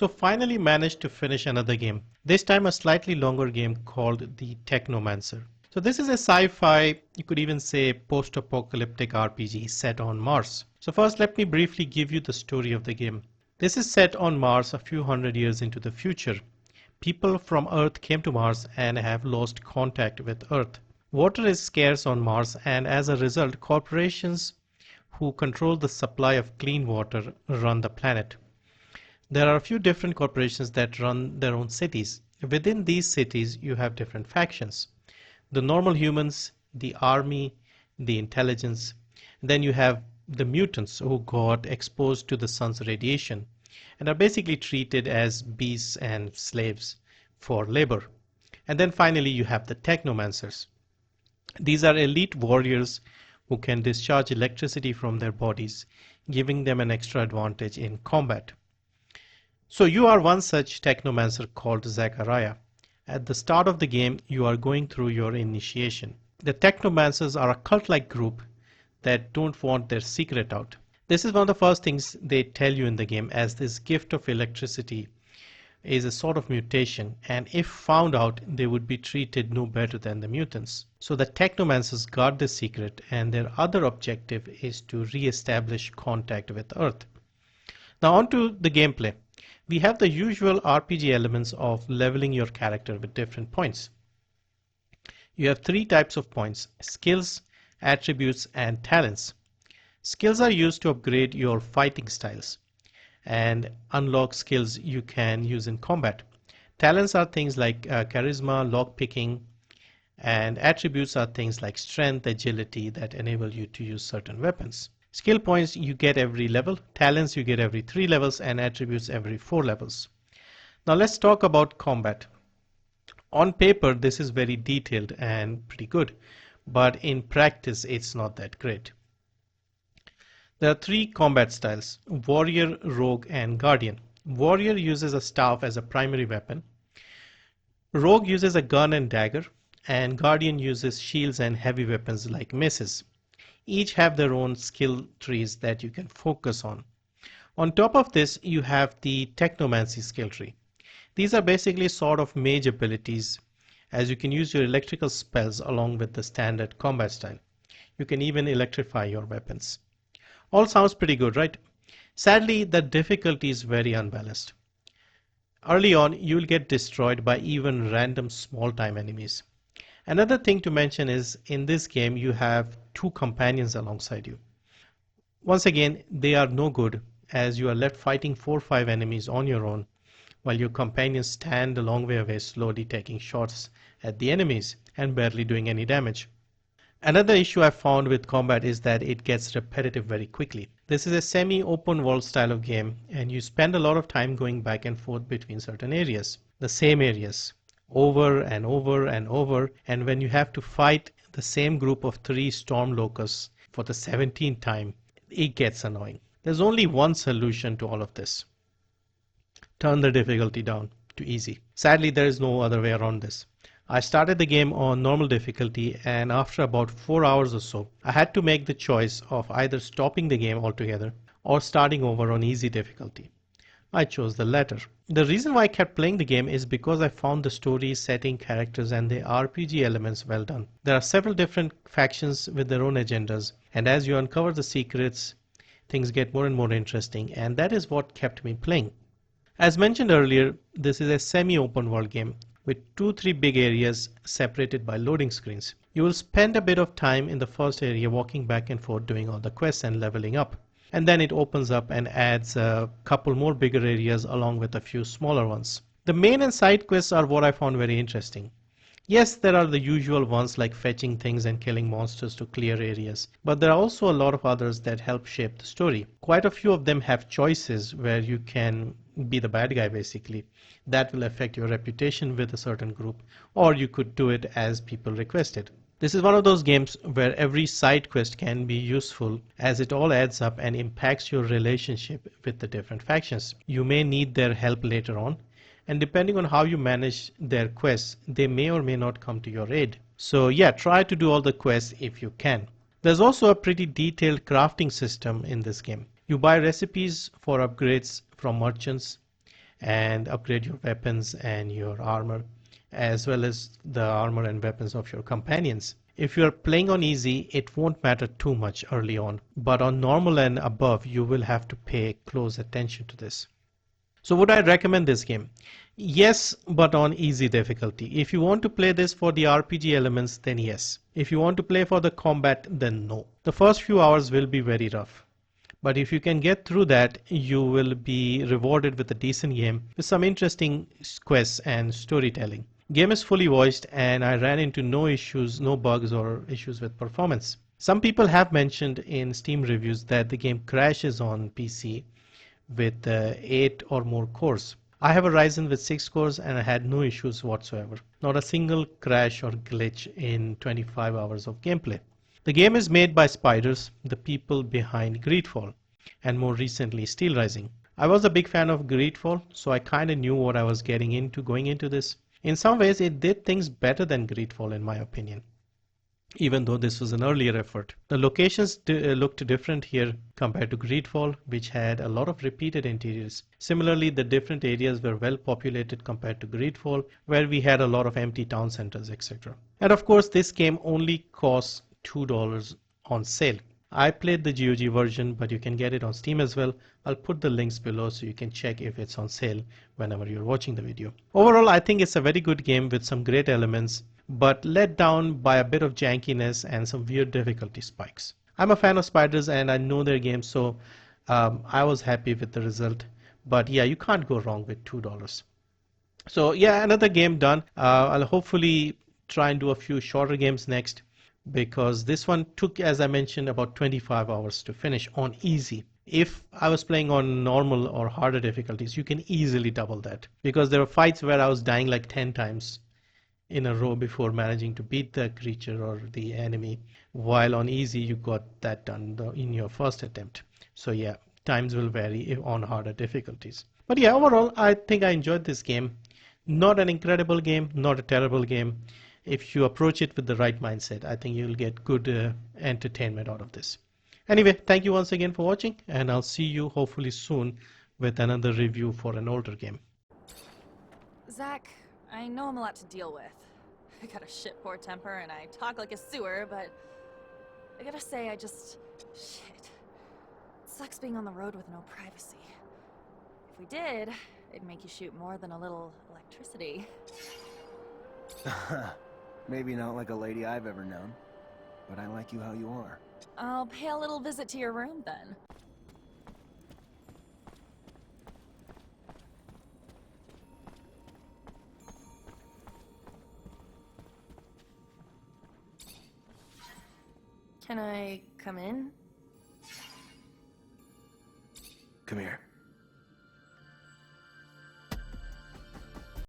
So finally managed to finish another game, this time a slightly longer game called the Technomancer. So this is a sci-fi, you could even say post-apocalyptic RPG set on Mars. So first let me briefly give you the story of the game. This is set on Mars a few hundred years into the future. People from Earth came to Mars and have lost contact with Earth. Water is scarce on Mars, and as a result, corporations who control the supply of clean water run the planet. There are a few different corporations that run their own cities. Within these cities, you have different factions. The normal humans, the army, the intelligence. Then you have the mutants who got exposed to the sun's radiation and are basically treated as beasts and slaves for labor. And then finally you have the Technomancers. These are elite warriors who can discharge electricity from their bodies, giving them an extra advantage in combat. So you are one such Technomancer called Zachariah. At the start of the game, you are going through your initiation. The Technomancers are a cult-like group that don't want their secret out. This is one of the first things they tell you in the game, as this gift of electricity is a sort of mutation, and if found out, they would be treated no better than the mutants. So the Technomancers guard the secret, and their other objective is to re-establish contact with Earth. Now on to the gameplay. We have the usual RPG elements of leveling your character with different points. You have three types of points: skills, attributes, and talents. Skills are used to upgrade your fighting styles and unlock skills you can use in combat. Talents are things like charisma, lockpicking, and attributes are things like strength, agility that enable you to use certain weapons. Skill points you get every level, talents you get every 3 levels, and attributes every 4 levels. Now let's talk about combat. On paper this is very detailed and pretty good, but in practice it's not that great. There are three combat styles: Warrior, Rogue, and Guardian. Warrior uses a staff as a primary weapon. Rogue uses a gun and dagger, and Guardian uses shields and heavy weapons like maces. Each have their own skill trees that you can focus on. On top of this, you have the Technomancy skill tree. These are basically sort of mage abilities, as you can use your electrical spells along with the standard combat style. You can even electrify your weapons. All sounds pretty good, right? Sadly, the difficulty is very unbalanced. Early on, you will get destroyed by even random small-time enemies. Another thing to mention is in this game you have two companions alongside you. Once again, they are no good, as you are left fighting 4 or 5 enemies on your own while your companions stand a long way away, slowly taking shots at the enemies and barely doing any damage. Another issue I found with combat is that it gets repetitive very quickly. This is a semi-open world style of game, and you spend a lot of time going back and forth between certain areas, the same areas, over and over and over, and when you have to fight the same group of 3 storm locusts for the 17th time, it gets annoying. There's only one solution to all of this: turn the difficulty down to easy. Sadly, there is no other way around this. I started the game on normal difficulty, and after about 4 hours or so, I had to make the choice of either stopping the game altogether or starting over on easy difficulty. I chose the latter. The reason why I kept playing the game is because I found the story, setting, characters, and the RPG elements well done. There are several different factions with their own agendas, and as you uncover the secrets, things get more and more interesting, and that is what kept me playing. As mentioned earlier, this is a semi-open world game with 2-3 big areas separated by loading screens. You will spend a bit of time in the first area walking back and forth doing all the quests and leveling up. And then it opens up and adds a couple more bigger areas along with a few smaller ones. The main and side quests are what I found very interesting. Yes, there are the usual ones like fetching things and killing monsters to clear areas, but there are also a lot of others that help shape the story. Quite a few of them have choices where you can be the bad guy basically. That will affect your reputation with a certain group, or you could do it as people requested. This is one of those games where every side quest can be useful, as it all adds up and impacts your relationship with the different factions. You may need their help later on, and depending on how you manage their quests, they may or may not come to your aid. So yeah, try to do all the quests if you can. There's also a pretty detailed crafting system in this game. You buy recipes for upgrades from merchants, and upgrade your weapons and your armor, as well as the armor and weapons of your companions. If you're playing on easy, it won't matter too much early on, but on normal and above, you will have to pay close attention to this. So would I recommend this game? Yes, but on easy difficulty. If you want to play this for the RPG elements, then yes. If you want to play for the combat, then no. The first few hours will be very rough. But if you can get through that, you will be rewarded with a decent game with some interesting quests and storytelling. Game is fully voiced and I ran into no issues, no bugs or issues with performance. Some people have mentioned in Steam reviews that the game crashes on PC with 8 or more cores. I have a Ryzen with 6 cores and I had no issues whatsoever. Not a single crash or glitch in 25 hours of gameplay. The game is made by Spiders, the people behind Greedfall, and more recently Steel Rising. I was a big fan of Greedfall, so I kinda knew what I was getting into going into this. In some ways it did things better than Greedfall in my opinion, even though this was an earlier effort. The locations looked different here compared to Greedfall, which had a lot of repeated interiors. Similarly, the different areas were well populated compared to Greedfall, where we had a lot of empty town centers, etc. And of course, this game only costs $2 on sale. I played the GOG version, but you can get it on Steam as well. I'll put the links below so you can check if it's on sale whenever you're watching the video. Overall, I think it's a very good game with some great elements, but let down by a bit of jankiness and some weird difficulty spikes. I'm a fan of Spiders and I know their games, so I was happy with the result. But yeah, you can't go wrong with $2. So yeah, another game done. I'll hopefully try and do a few shorter games next, because this one took, as I mentioned, about 25 hours to finish on easy. If I was playing on normal or harder difficulties, you can easily double that, because there were fights where I was dying like 10 times in a row before managing to beat the creature or the enemy, while on easy you got that done in your first attempt. So yeah, times will vary on harder difficulties. But yeah, overall I think I enjoyed this game. Not an incredible game, not a terrible game. If you approach it with the right mindset, I think you'll get good entertainment out of this. Anyway, thank you once again for watching, and I'll see you hopefully soon with another review for an older game. Zach, I know I'm a lot to deal with. I got a shit-poor temper and I talk like a sewer, but I gotta say, shit. It sucks being on the road with no privacy. If we did, it'd make you shoot more than a little electricity. Maybe not like a lady I've ever known, but I like you how you are. I'll pay a little visit to your room then. Can I come in? Come here.